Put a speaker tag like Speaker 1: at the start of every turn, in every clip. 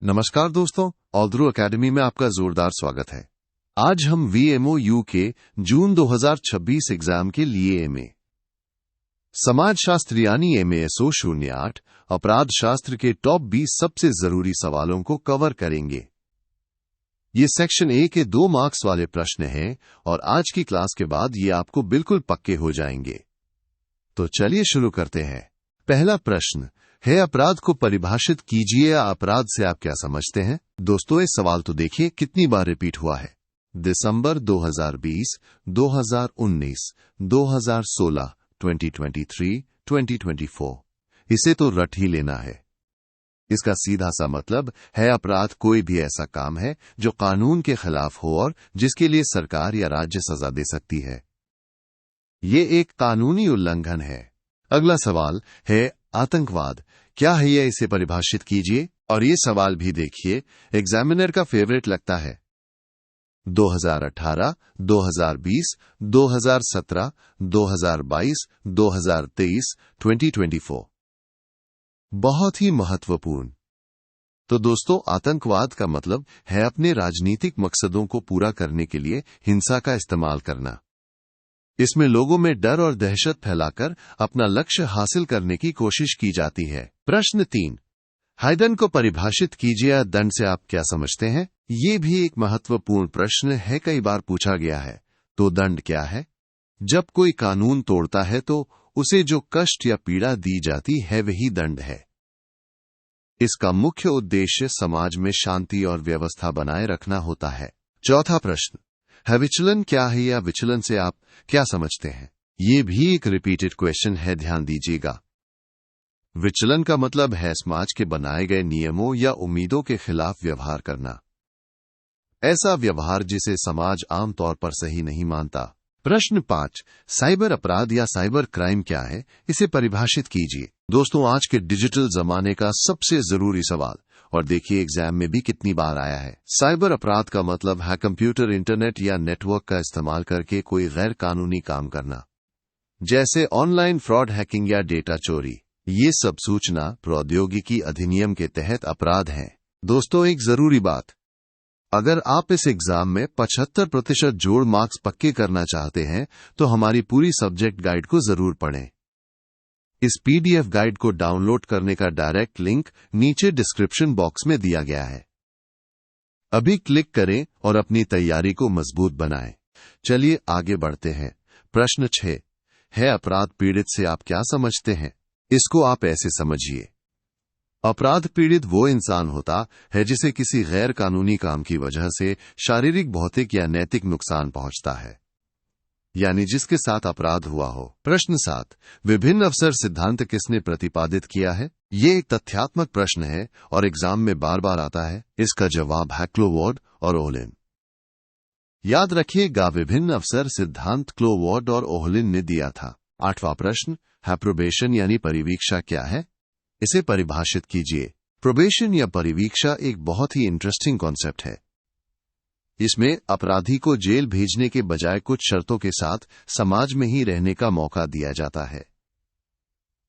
Speaker 1: नमस्कार दोस्तों, ऑल्ड्रू एकेडमी में आपका जोरदार स्वागत है। आज हम VMOU के जून 2026 एग्जाम के लिए MA समाज शास्त्र यानी MASO 08 अपराध शास्त्र के टॉप 20 सबसे जरूरी सवालों को कवर करेंगे। ये सेक्शन A के 2 मार्क्स वाले प्रश्न हैं और आज की क्लास के बाद ये आपको बिल्कुल पक्के हो जाएंगे। तो चलिए शुरू करते हैं। पहला प्रश्न है, अपराध को परिभाषित कीजिए या अपराध से आप क्या समझते हैं। दोस्तों, इस सवाल तो देखिए कितनी बार रिपीट हुआ है। दिसंबर 2020, 2019, 2016, 2023, 2024। इसे तो रट ही लेना है। इसका सीधा सा मतलब है अपराध कोई भी ऐसा काम है जो कानून के खिलाफ हो और जिसके लिए सरकार या राज्य सजा दे सकती है। ये एक कानूनी उल्लंघन है। अगला सवाल है, आतंकवाद क्या है यह, इसे परिभाषित कीजिए। और ये सवाल भी देखिए, एग्जामिनर का फेवरेट लगता है। 2018, 2020, 2017, 2022, 2023, 2024 बहुत ही महत्वपूर्ण। तो दोस्तों, आतंकवाद का मतलब है अपने राजनीतिक मकसदों को पूरा करने के लिए हिंसा का इस्तेमाल करना। इसमें लोगों में डर और दहशत फैलाकर अपना लक्ष्य हासिल करने की कोशिश की जाती है। प्रश्न 3, हाइडन को परिभाषित कीजिए या दंड से आप क्या समझते हैं। ये भी एक महत्वपूर्ण प्रश्न है, कई बार पूछा गया है। तो दंड क्या है? जब कोई कानून तोड़ता है तो उसे जो कष्ट या पीड़ा दी जाती है वही दंड है। इसका मुख्य उद्देश्य समाज में शांति और व्यवस्था बनाए रखना होता है। चौथा प्रश्न है, विचलन क्या है या विचलन से आप क्या समझते हैं। ये भी एक रिपीटेड क्वेश्चन है, ध्यान दीजिएगा। विचलन का मतलब है समाज के बनाए गए नियमों या उम्मीदों के खिलाफ व्यवहार करना। ऐसा व्यवहार जिसे समाज आमतौर पर सही नहीं मानता। प्रश्न 5, साइबर अपराध या साइबर क्राइम क्या है, इसे परिभाषित कीजिए। दोस्तों, आज के डिजिटल जमाने का सबसे जरूरी सवाल, और देखिए एग्जाम में भी कितनी बार आया है। साइबर अपराध का मतलब है कंप्यूटर, इंटरनेट या नेटवर्क का इस्तेमाल करके कोई गैर कानूनी काम करना, जैसे ऑनलाइन फ्रॉड, हैकिंग या डेटा चोरी। ये सब सूचना प्रौद्योगिकी अधिनियम के तहत अपराध हैं। दोस्तों, एक जरूरी बात, अगर आप इस एग्जाम में 75% जोड़ मार्क्स पक्के करना चाहते हैं तो हमारी पूरी सब्जेक्ट गाइड को जरूर पढ़ें। इस PDF गाइड को डाउनलोड करने का डायरेक्ट लिंक नीचे डिस्क्रिप्शन बॉक्स में दिया गया है। अभी क्लिक करें और अपनी तैयारी को मजबूत बनाएं। चलिए आगे बढ़ते हैं। प्रश्न 6 है, अपराध पीड़ित से आप क्या समझते हैं। इसको आप ऐसे समझिए, अपराध पीड़ित वो इंसान होता है जिसे किसी गैर कानूनी काम की वजह से शारीरिक, भौतिक या नैतिक नुकसान पहुंचता है, यानी जिसके साथ अपराध हुआ हो। प्रश्न 7, विभिन्न अवसर सिद्धांत किसने प्रतिपादित किया है। ये एक तथ्यात्मक प्रश्न है और एग्जाम में बार बार आता है। इसका जवाब है क्लोवर्ड और ओहलिन। याद रखिएगा, विभिन्न अवसर सिद्धांत क्लोवर्ड और ओहलिन ने दिया था। 8वां प्रश्न है, प्रोबेशन यानी परिवीक्षा क्या है, इसे परिभाषित कीजिए। प्रोबेशन या परिवीक्षा एक बहुत ही इंटरेस्टिंग कॉन्सेप्ट है। इसमें अपराधी को जेल भेजने के बजाय कुछ शर्तों के साथ समाज में ही रहने का मौका दिया जाता है।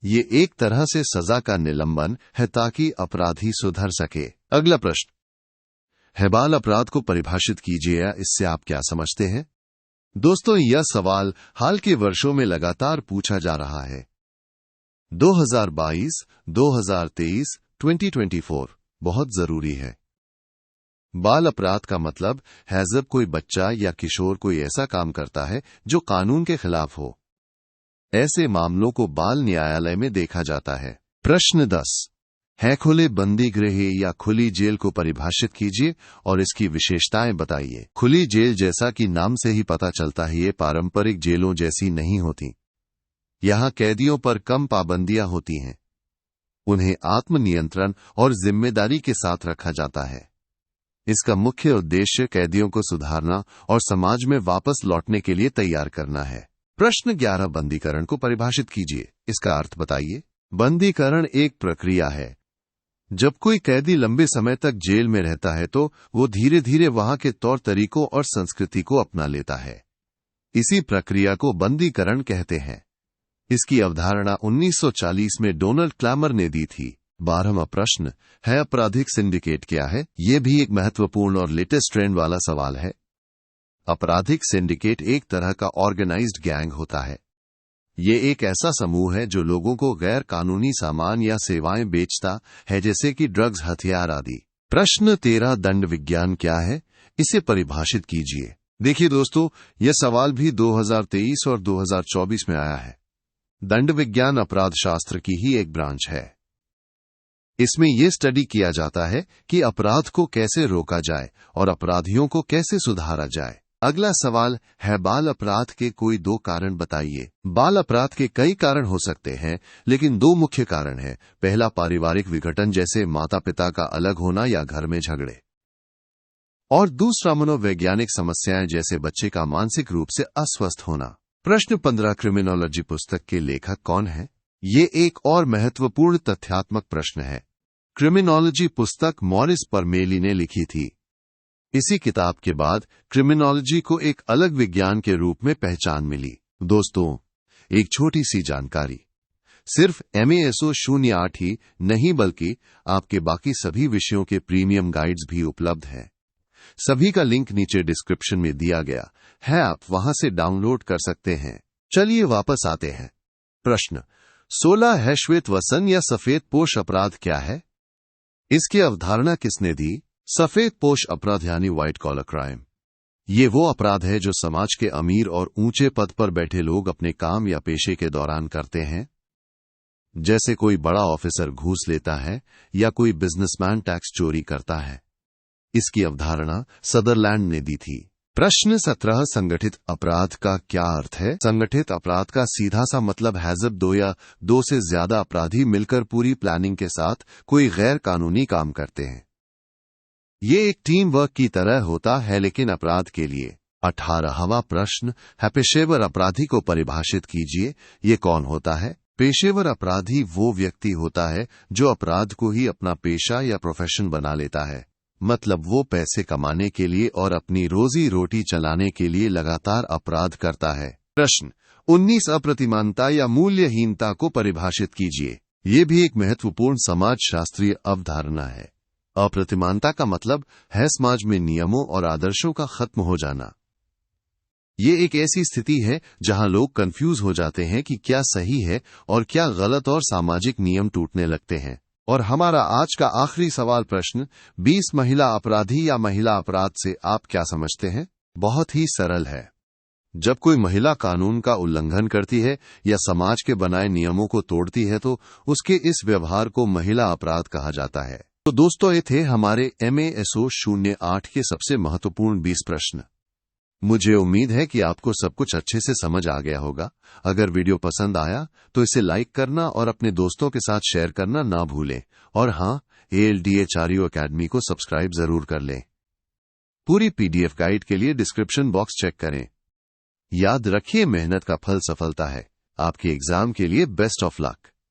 Speaker 1: ये एक तरह से सजा का निलंबन है ताकि अपराधी सुधर सके। अगला प्रश्न है, बाल अपराध को परिभाषित कीजिए या इससे आप क्या समझते हैं। दोस्तों, यह सवाल हाल के वर्षों में लगातार पूछा जा रहा है। 2022, 2023, 2024 बहुत जरूरी है। बाल अपराध का मतलब है जब कोई बच्चा या किशोर कोई ऐसा काम करता है जो कानून के खिलाफ हो। ऐसे मामलों को बाल न्यायालय में देखा जाता है। प्रश्न 10 है, खुले बंदी गृह या खुली जेल को परिभाषित कीजिए और इसकी विशेषताएं बताइए। खुली जेल, जैसा कि नाम से ही पता चलता है, ये पारंपरिक जेलों जैसी नहीं होती। यहां कैदियों पर कम पाबंदियां होती हैं। उन्हें आत्मनियंत्रण और जिम्मेदारी के साथ रखा जाता है। इसका मुख्य उद्देश्य कैदियों को सुधारना और समाज में वापस लौटने के लिए तैयार करना है। प्रश्न 11, बंदीकरण को परिभाषित कीजिए, इसका अर्थ बताइए। बंदीकरण एक प्रक्रिया है। जब कोई कैदी लंबे समय तक जेल में रहता है तो वो धीरे धीरे वहां के तौर तरीकों और संस्कृति को अपना लेता है। इसी प्रक्रिया को बंदीकरण कहते हैं। इसकी अवधारणा 1940 में डोनाल्ड क्लैमर ने दी थी। 12वां प्रश्न है, आपराधिक सिंडिकेट क्या है? यह भी एक महत्वपूर्ण और लेटेस्ट ट्रेंड वाला सवाल है। आपराधिक सिंडिकेट एक तरह का ऑर्गेनाइज्ड गैंग होता है। ये एक ऐसा समूह है जो लोगों को गैर कानूनी सामान या सेवाएं बेचता है, जैसे कि ड्रग्स, हथियार आदि। प्रश्न 13, दंड विज्ञान क्या है? इसे परिभाषित कीजिए। देखिए दोस्तों, यह सवाल भी 2023 और 2024 में आया है। दंड विज्ञान अपराध शास्त्र की ही एक ब्रांच है। इसमें यह स्टडी किया जाता है कि अपराध को कैसे रोका जाए और अपराधियों को कैसे सुधारा जाए। अगला सवाल है, बाल अपराध के कोई 2 कारण बताइए। बाल अपराध के कई कारण हो सकते हैं, लेकिन 2 मुख्य कारण हैं। पहला, पारिवारिक विघटन, जैसे माता पिता का अलग होना या घर में झगड़े। और दूसरा, मनोवैज्ञानिक समस्याएं, जैसे बच्चे का मानसिक रूप से अस्वस्थ होना। प्रश्न 15, क्रिमिनोलॉजी पुस्तक के लेखक कौन है? ये एक और महत्वपूर्ण तथ्यात्मक प्रश्न है। क्रिमिनोलॉजी पुस्तक मॉरिस परमेली ने लिखी थी। इसी किताब के बाद क्रिमिनोलॉजी को एक अलग विज्ञान के रूप में पहचान मिली। दोस्तों, एक छोटी सी जानकारी, सिर्फ MASO 08 ही नहीं, बल्कि आपके बाकी सभी विषयों के प्रीमियम गाइड्स भी उपलब्ध हैं। सभी का लिंक नीचे डिस्क्रिप्शन में दिया गया है, आप वहां से डाउनलोड कर सकते हैं। चलिए वापस आते हैं। प्रश्न 16 है, श्वेत वसन या सफेद पोश अपराध क्या है? इसकी अवधारणा किसने दी? सफेद पोश अपराध यानी व्हाइट कॉलर क्राइम। ये वो अपराध है जो समाज के अमीर और ऊंचे पद पर बैठे लोग अपने काम या पेशे के दौरान करते हैं। जैसे कोई बड़ा ऑफिसर घूस लेता है या कोई बिजनेसमैन टैक्स चोरी करता है। इसकी अवधारणा सदरलैंड ने दी थी। प्रश्न 17, संगठित अपराध का क्या अर्थ है? संगठित अपराध का सीधा सा मतलब हैजब 2 या 2 से ज्यादा अपराधी मिलकर पूरी प्लानिंग के साथ कोई गैर कानूनी काम करते हैं। ये एक टीम वर्क की तरह होता है, लेकिन अपराध के लिए। 18वां प्रश्न है, पेशेवर अपराधी को परिभाषित कीजिए। ये कौन होता है? पेशेवर अपराधी वो व्यक्ति होता है जो अपराध को ही अपना पेशा या प्रोफेशन बना लेता है। मतलब वो पैसे कमाने के लिए और अपनी रोजी रोटी चलाने के लिए लगातार अपराध करता है। प्रश्न 19, अप्रतिमानता या मूल्यहीनता को परिभाषित कीजिए। ये भी एक महत्वपूर्ण समाज शास्त्रीय अवधारणा है। अप्रतिमानता का मतलब है समाज में नियमों और आदर्शों का खत्म हो जाना। ये एक ऐसी स्थिति है जहां लोग कंफ्यूज हो जाते हैं कि क्या सही है और क्या गलत, और सामाजिक नियम टूटने लगते हैं। और हमारा आज का आखिरी सवाल, प्रश्न 20, महिला अपराधी या महिला अपराध से आप क्या समझते हैं? बहुत ही सरल है। जब कोई महिला कानून का उल्लंघन करती है या समाज के बनाए नियमों को तोड़ती है, तो उसके इस व्यवहार को महिला अपराध कहा जाता है। तो दोस्तों, ये थे हमारे MASO 08 के सबसे महत्वपूर्ण 20 प्रश्न। मुझे उम्मीद है कि आपको सब कुछ अच्छे से समझ आ गया होगा। अगर वीडियो पसंद आया तो इसे लाइक करना और अपने दोस्तों के साथ शेयर करना ना भूलें। और हाँ, ALDHRU अकेडमी को सब्सक्राइब जरूर कर लें। पूरी PDF गाइड के लिए डिस्क्रिप्शन बॉक्स चेक करें। याद रखिए, मेहनत का फल सफलता है। आपके एग्जाम के लिए बेस्ट ऑफ लक।